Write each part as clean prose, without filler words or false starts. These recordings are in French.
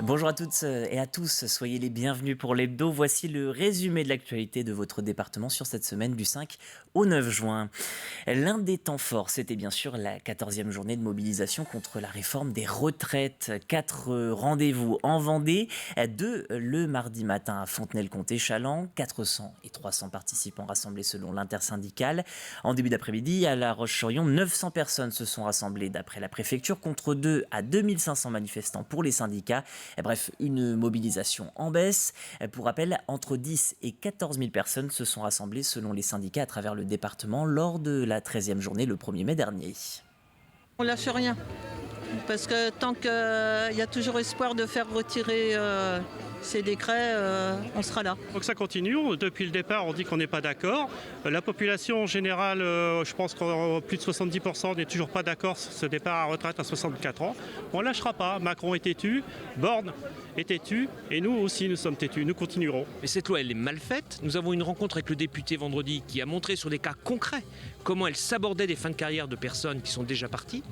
Bonjour à toutes et à tous, soyez les bienvenus pour l'hebdo. Voici le résumé de l'actualité de votre département sur cette semaine du 5 au 9 juin. L'un des temps forts, c'était bien sûr la 14e journée de mobilisation contre la réforme des retraites. 4 rendez-vous en Vendée, 2 le mardi matin à Fontenay-le-Comté-Chaland, 400 et 300 participants rassemblés selon l'intersyndicale. En début d'après-midi, à La Roche-sur-Yon, 900 personnes se sont rassemblées d'après la préfecture contre 2 à 2500 manifestants pour les syndicats. Bref, une mobilisation en baisse. Pour rappel, entre 10 et 14 000 personnes se sont rassemblées selon les syndicats à travers le département lors de la 13e journée le 1er mai dernier. On lâche rien, parce que tant qu'il y a toujours espoir de faire retirer ces décrets, on sera là. Donc ça continue. Depuis le départ, on dit qu'on n'est pas d'accord. La population en général, je pense que plus de 70% n'est toujours pas d'accord sur ce départ à retraite à 64 ans. On ne lâchera pas. Macron est têtu, Borne est têtu, et nous aussi nous sommes têtus. Nous continuerons. Mais cette loi, elle est mal faite. Nous avons une rencontre avec le député vendredi qui a montré sur des cas concrets comment elle s'abordait des fins de carrière de personnes qui sont déjà parties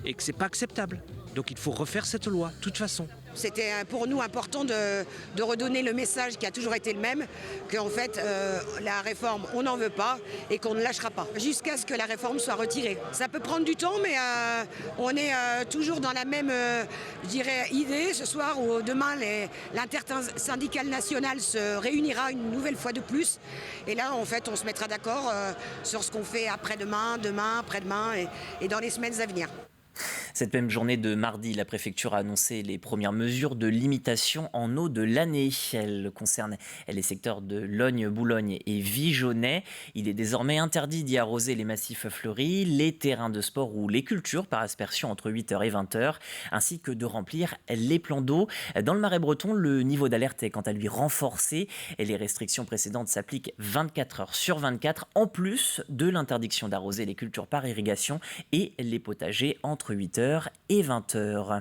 et que c'est pas acceptable. Donc il faut refaire cette loi, de toute façon. C'était pour nous important de redonner le message qui a toujours été le même, qu'en fait la réforme on n'en veut pas et qu'on ne lâchera pas jusqu'à ce que la réforme soit retirée. Ça peut prendre du temps, mais on est toujours dans la même idée ce soir où demain l'intersyndicale nationale se réunira une nouvelle fois de plus. Et là en fait on se mettra d'accord sur ce qu'on fait après-demain, demain, après-demain et dans les semaines à venir. Cette même journée de mardi, la préfecture a annoncé les premières mesures de limitation en eau de l'année. Elles concernent les secteurs de Logne, Boulogne et Vigeonnais. Il est désormais interdit d'y arroser les massifs fleuris, les terrains de sport ou les cultures par aspersion entre 8h et 20h, ainsi que de remplir les plans d'eau. Dans le Marais breton, le niveau d'alerte est quant à lui renforcé et les restrictions précédentes s'appliquent 24 heures sur 24, en plus de l'interdiction d'arroser les cultures par irrigation et les potagers entre 8h et 20h.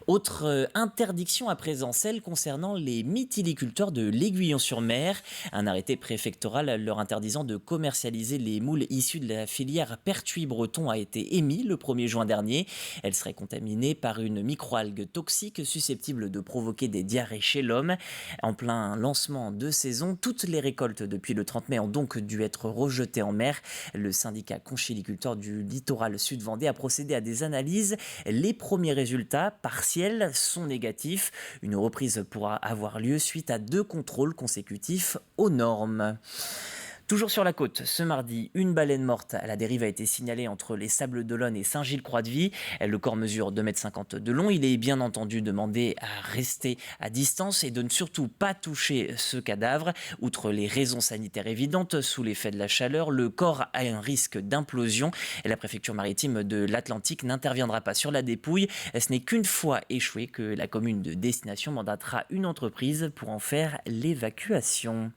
Autre interdiction à présent, celle concernant les mytiliculteurs de l'Aiguillon-sur-Mer. Un arrêté préfectoral leur interdisant de commercialiser les moules issus de la filière pertuis breton a été émis le 1er juin dernier. Elle serait contaminée par une microalgue toxique susceptible de provoquer des diarrhées chez l'homme. En plein lancement de saison, toutes les récoltes depuis le 30 mai ont donc dû être rejetées en mer. Le syndicat conchyliculteur du littoral sud-vendée a procédé à des analyses. Les premiers résultats partiels sont négatifs. Une reprise pourra avoir lieu suite à 2 contrôles consécutifs aux normes. Toujours sur la côte, ce mardi, une baleine morte à la dérive a été signalée entre les Sables d'Olonne et Saint-Gilles-Croix-de-Vie. Le corps mesure 2,50 m de long. Il est bien entendu demandé à rester à distance et de ne surtout pas toucher ce cadavre. Outre les raisons sanitaires évidentes, sous l'effet de la chaleur, le corps a un risque d'implosion. Et la préfecture maritime de l'Atlantique n'interviendra pas sur la dépouille. Ce n'est qu'une fois échoué que la commune de destination mandatera une entreprise pour en faire l'évacuation.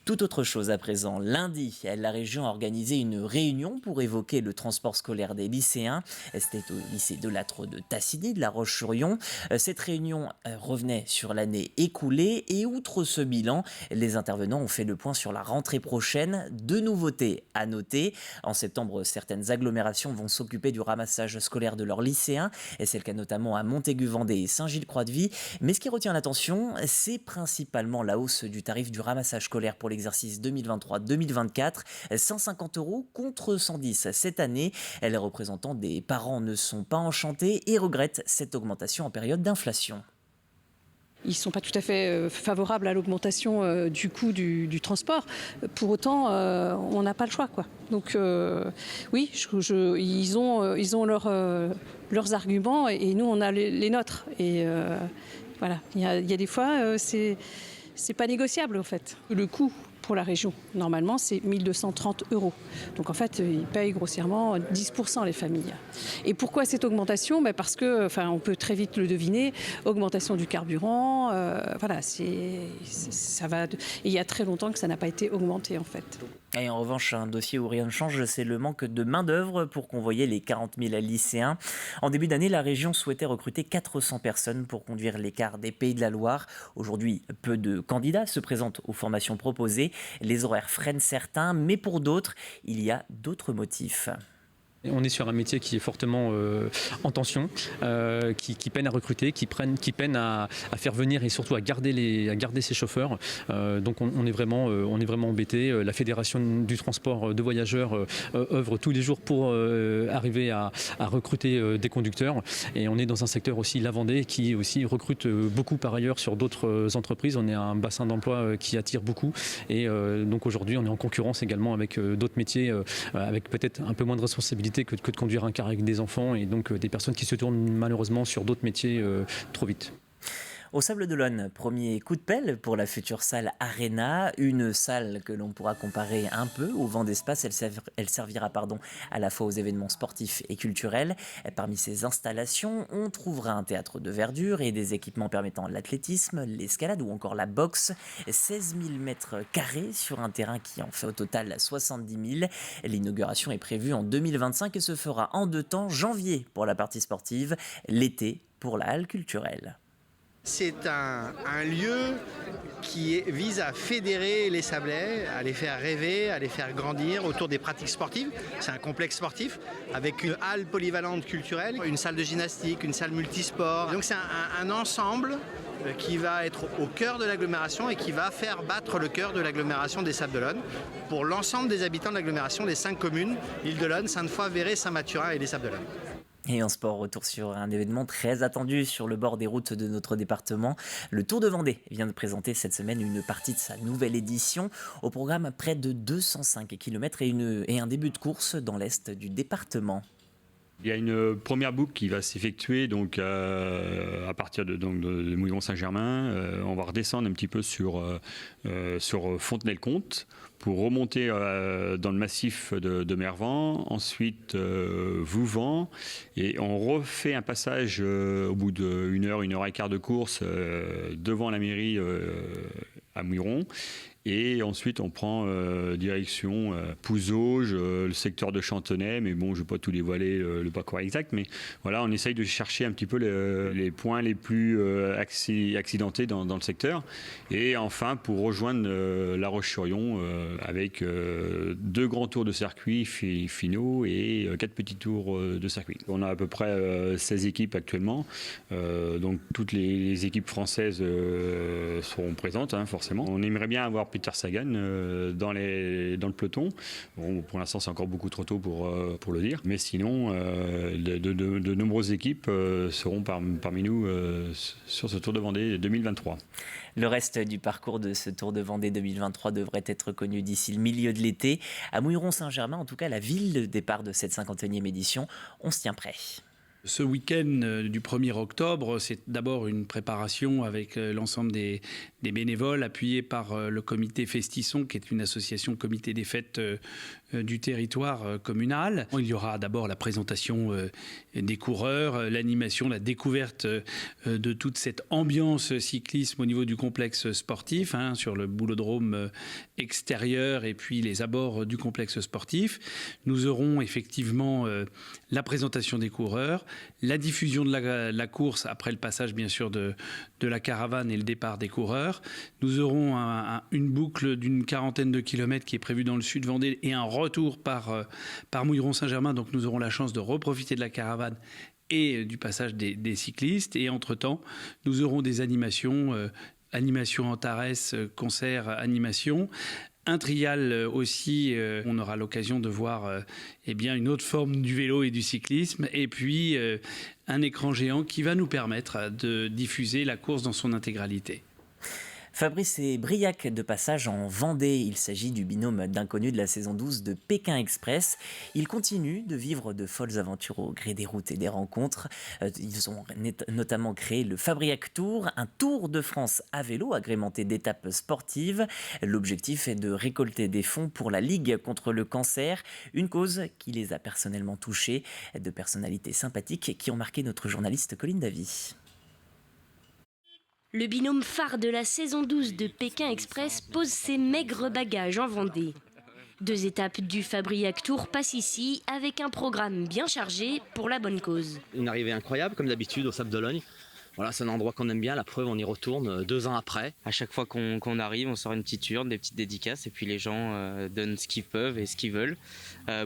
Tout autre chose à présent. Lundi, la région a organisé une réunion pour évoquer le transport scolaire des lycéens. C'était au lycée de Lattre de Tassigny, de La Roche-sur-Yon. Cette réunion revenait sur l'année écoulée et outre ce bilan, les intervenants ont fait le point sur la rentrée prochaine. 2 nouveautés à noter. En septembre, certaines agglomérations vont s'occuper du ramassage scolaire de leurs lycéens. Et c'est le cas notamment à Montaigu-Vendée et Saint-Gilles-Croix-de-Vie. Mais ce qui retient l'attention, c'est principalement la hausse du tarif du ramassage scolaire pour l'exercice 2023-2024, 150 € contre 110 cette année. Les représentants des parents ne sont pas enchantés et regrettent cette augmentation en période d'inflation. Ils ne sont pas tout à fait favorables à l'augmentation du coût du transport. Pour autant, on n'a pas le choix, quoi. Donc oui, ils ont leurs arguments et nous, on a les nôtres. Et voilà, il y a des fois, c'est pas négociable, en fait. Le coût pour la région, normalement, c'est 1 230 €. Donc en fait, ils payent grossièrement 10% les familles. Et pourquoi cette augmentation ? Parce que, on peut très vite le deviner, augmentation du carburant, voilà, ça va. Et il y a très longtemps que ça n'a pas été augmenté, en fait. Et en revanche, un dossier où rien ne change, c'est le manque de main-d'œuvre pour convoyer les 40 000 lycéens. En début d'année, la région souhaitait recruter 400 personnes pour conduire les cars des Pays de la Loire. Aujourd'hui, peu de candidats se présentent aux formations proposées. Les horaires freinent certains, mais pour d'autres, il y a d'autres motifs. On est sur un métier qui est fortement en tension, qui peine à recruter, qui peine à faire venir et surtout à garder ses chauffeurs. Donc on est vraiment embêté. La Fédération du transport de voyageurs œuvre tous les jours pour arriver à recruter des conducteurs. Et on est dans un secteur aussi, la Vendée, qui aussi recrute beaucoup par ailleurs sur d'autres entreprises. On est un bassin d'emploi qui attire beaucoup. Et donc aujourd'hui, on est en concurrence également avec d'autres métiers, avec peut-être un peu moins de responsabilité que de conduire un car avec des enfants et donc des personnes qui se tournent malheureusement sur d'autres métiers trop vite. Au Sables d'Olonne, premier coup de pelle pour la future salle Arena, une salle que l'on pourra comparer un peu au Vent d'Espace. Elle servira à la fois aux événements sportifs et culturels. Parmi ces installations, on trouvera un théâtre de verdure et des équipements permettant l'athlétisme, l'escalade ou encore la boxe. 16 000 mètres carrés sur un terrain qui en fait au total 70 000. L'inauguration est prévue en 2025 et se fera en 2 temps, janvier pour la partie sportive, l'été pour la halle culturelle. C'est un lieu qui vise à fédérer les Sablais, à les faire rêver, à les faire grandir autour des pratiques sportives. C'est un complexe sportif avec une halle polyvalente culturelle, une salle de gymnastique, une salle multisport. Donc c'est un ensemble qui va être au cœur de l'agglomération et qui va faire battre le cœur de l'agglomération des Sables d'Olonne pour l'ensemble des habitants de l'agglomération des 5 communes, Île-d'Olonne, Sainte-Foy, Véret, Saint-Mathurin et les Sables d'Olonne. Et en sport, retour sur un événement très attendu sur le bord des routes de notre département. Le Tour de Vendée vient de présenter cette semaine une partie de sa nouvelle édition. Au programme, près de 205 km et un début de course dans l'est du département. Il y a une première boucle qui va s'effectuer donc à partir de Mouilleron-Saint-Germain. On va redescendre un petit peu sur Fontenay-le-Comte pour remonter dans le massif de Mervan, ensuite Vouvant, et on refait un passage au bout d'une heure, 1 heure et quart de course devant la mairie à Mouilleron. Et ensuite, on prend direction Pouzauges, le secteur de Chantenay, mais bon, je ne vais pas tout dévoiler le parcours exact, mais voilà, on essaye de chercher un petit peu les points les plus accidentés dans le secteur. Et enfin, pour rejoindre La Roche-sur-Yon avec 2 grands tours de circuit finaux et 4 petits tours de circuit. On a à peu près 16 équipes actuellement, donc toutes les équipes françaises seront présentes, forcément. On aimerait bien avoir Peter Sagan dans le peloton. Bon, pour l'instant, c'est encore beaucoup trop tôt pour le dire. Mais sinon, de nombreuses équipes seront parmi nous sur ce Tour de Vendée 2023. Le reste du parcours de ce Tour de Vendée 2023 devrait être connu d'ici le milieu de l'été. À Mouilleron-Saint-Germain, en tout cas, la ville de départ de cette 51e édition, on se tient prêt. Ce week-end du 1er octobre, c'est d'abord une préparation avec l'ensemble des bénévoles appuyés par le comité Festisson, qui est une association comité des fêtes du territoire communal. Il y aura d'abord la présentation des coureurs, l'animation, la découverte de toute cette ambiance cyclisme au niveau du complexe sportif, sur le boulodrome extérieur et puis les abords du complexe sportif. Nous aurons effectivement la présentation des coureurs, la diffusion de la course après le passage bien sûr de la caravane et le départ des coureurs. Nous aurons une boucle d'une 40aine de kilomètres qui est prévue dans le sud Vendée et un retour par Mouilleron-Saint-Germain. Donc nous aurons la chance de reprofiter de la caravane et du passage des cyclistes. Et entre-temps, nous aurons des animations, animation Antares, concert, animation. Un trial aussi, on aura l'occasion de voir une autre forme du vélo et du cyclisme, et puis un écran géant qui va nous permettre de diffuser la course dans son intégralité. Fabrice et Briac de passage en Vendée. Il s'agit du binôme d'inconnus de la saison 12 de Pékin Express. Ils continuent de vivre de folles aventures au gré des routes et des rencontres. Ils ont notamment créé le Fabriac Tour, un tour de France à vélo agrémenté d'étapes sportives. L'objectif est de récolter des fonds pour la Ligue contre le cancer, une cause qui les a personnellement touchés. De personnalités sympathiques qui ont marqué notre journaliste Colline Davy. Le binôme phare de la saison 12 de Pékin Express pose ses maigres bagages en Vendée. 2 étapes du Fabriac Tour passent ici avec un programme bien chargé pour la bonne cause. Une arrivée incroyable, comme d'habitude, au Sables d'Olonne. Voilà, c'est un endroit qu'on aime bien, la preuve on y retourne 2 ans après. À chaque fois qu'on arrive, on sort une petite urne, des petites dédicaces et puis les gens donnent ce qu'ils peuvent et ce qu'ils veulent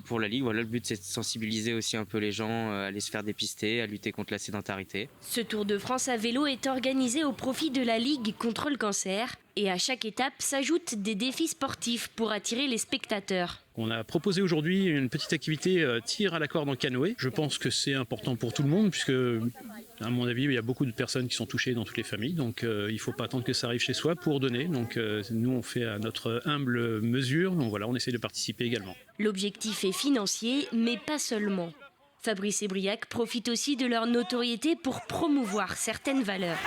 pour la Ligue. Voilà, le but c'est de sensibiliser aussi un peu les gens à aller se faire dépister, à lutter contre la sédentarité. Ce Tour de France à vélo est organisé au profit de la Ligue contre le cancer et à chaque étape s'ajoutent des défis sportifs pour attirer les spectateurs. On a proposé aujourd'hui une petite activité tir à la corde en canoë. Je pense que c'est important pour tout le monde puisque, à mon avis, il y a beaucoup de personnes qui sont touchées dans toutes les familles. Donc il ne faut pas attendre que ça arrive chez soi pour donner. Donc nous, on fait à notre humble mesure. Donc voilà, on essaie de participer également. L'objectif est financier, mais pas seulement. Fabrice et Briac profitent aussi de leur notoriété pour promouvoir certaines valeurs.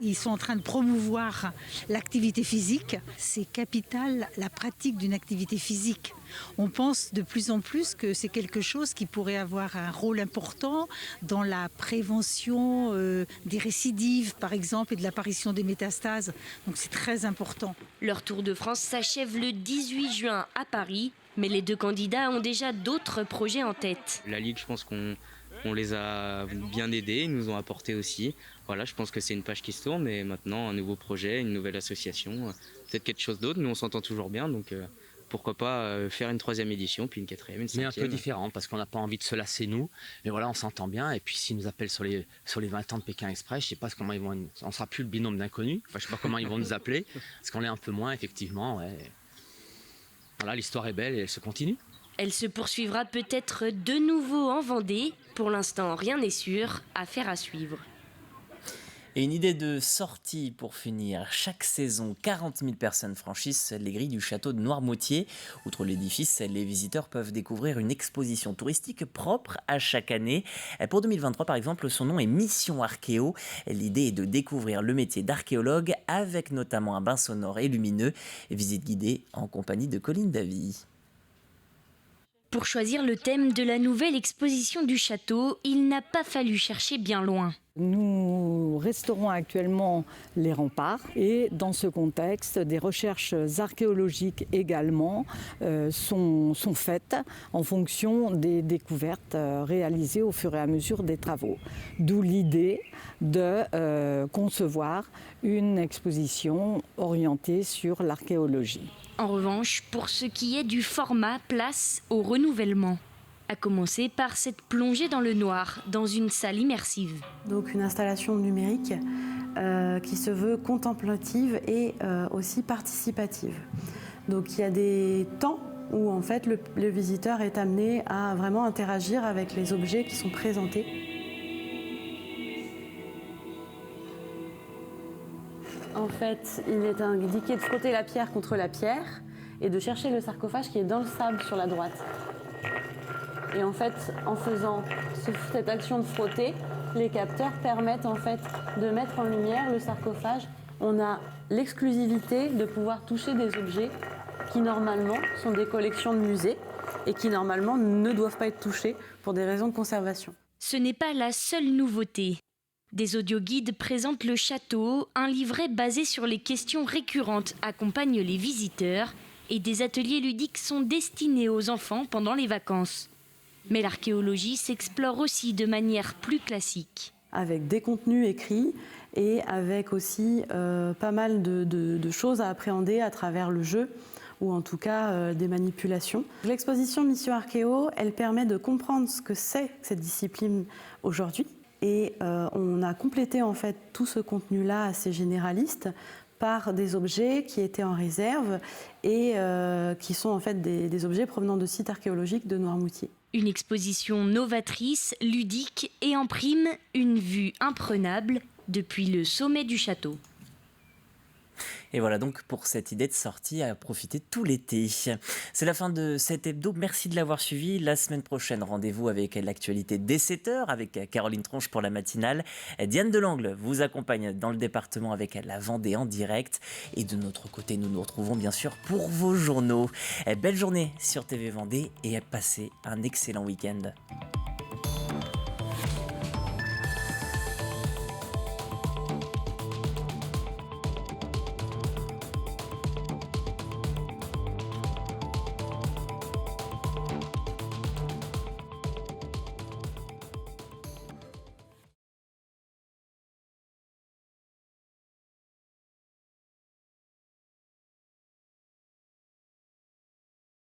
Ils sont en train de promouvoir l'activité physique. C'est capital, la pratique d'une activité physique. On pense de plus en plus que c'est quelque chose qui pourrait avoir un rôle important dans la prévention des récidives, par exemple, et de l'apparition des métastases. Donc c'est très important. Leur Tour de France s'achève le 18 juin à Paris, mais les 2 candidats ont déjà d'autres projets en tête. La Ligue, je pense qu'on les a bien aidés, ils nous ont apporté aussi. Voilà, je pense que c'est une page qui se tourne et maintenant un nouveau projet, une nouvelle association, peut-être quelque chose d'autre. Nous on s'entend toujours bien, donc pourquoi pas faire une 3e édition, puis une 4e, une 5e. Mais un peu différent parce qu'on n'a pas envie de se lasser nous. Mais voilà, on s'entend bien. Et puis s'ils nous appellent sur les 20 ans de Pékin Express, je ne sais pas comment ils vont. On ne sera plus le binôme d'inconnus. Enfin, je ne sais pas comment ils vont nous appeler. Parce qu'on est un peu moins, effectivement. Ouais. Voilà, l'histoire est belle et elle se continue. Elle se poursuivra peut-être de nouveau en Vendée. Pour l'instant, rien n'est sûr. Affaire à suivre. Et une idée de sortie pour finir. Chaque saison, 40 000 personnes franchissent les grilles du château de Noirmoutier. Outre l'édifice, les visiteurs peuvent découvrir une exposition touristique propre à chaque année. Pour 2023, par exemple, son nom est Mission Archéo. L'idée est de découvrir le métier d'archéologue avec notamment un bain sonore et lumineux. Visite guidée en compagnie de Colline Davy. Pour choisir le thème de la nouvelle exposition du château, il n'a pas fallu chercher bien loin. Nous restaurons actuellement les remparts et dans ce contexte, des recherches archéologiques également sont faites en fonction des découvertes réalisées au fur et à mesure des travaux. D'où l'idée de concevoir une exposition orientée sur l'archéologie. En revanche, pour ce qui est du format, place au renouvellement. À commencer par cette plongée dans le noir, dans une salle immersive. Donc une installation numérique qui se veut contemplative et aussi participative. Donc il y a des temps où en fait le visiteur est amené à vraiment interagir avec les objets qui sont présentés. En fait, il est indiqué de frotter la pierre contre la pierre et de chercher le sarcophage qui est dans le sable sur la droite. Et en fait, en faisant cette action de frotter, les capteurs permettent en fait de mettre en lumière le sarcophage. On a l'exclusivité de pouvoir toucher des objets qui normalement sont des collections de musées et qui normalement ne doivent pas être touchés pour des raisons de conservation. Ce n'est pas la seule nouveauté. Des audioguides présentent le château, un livret basé sur les questions récurrentes accompagne les visiteurs et des ateliers ludiques sont destinés aux enfants pendant les vacances. Mais l'archéologie s'explore aussi de manière plus classique. Avec des contenus écrits et avec aussi pas mal de choses à appréhender à travers le jeu ou en tout cas des manipulations. L'exposition Mission Archéo, elle permet de comprendre ce que c'est cette discipline aujourd'hui. Et on a complété en fait tout ce contenu-là assez généraliste par des objets qui étaient en réserve et qui sont en fait des objets provenant de sites archéologiques de Noirmoutier. Une exposition novatrice, ludique et en prime, une vue imprenable depuis le sommet du château. Et voilà donc pour cette idée de sortie à profiter tout l'été. C'est la fin de cet hebdo. Merci de l'avoir suivi. La semaine prochaine, rendez-vous avec l'actualité dès 7h avec Caroline Tronche pour la matinale. Diane Delangle vous accompagne dans le département avec la Vendée en direct. Et de notre côté, nous nous retrouvons bien sûr pour vos journaux. Belle journée sur TV Vendée et passez un excellent week-end.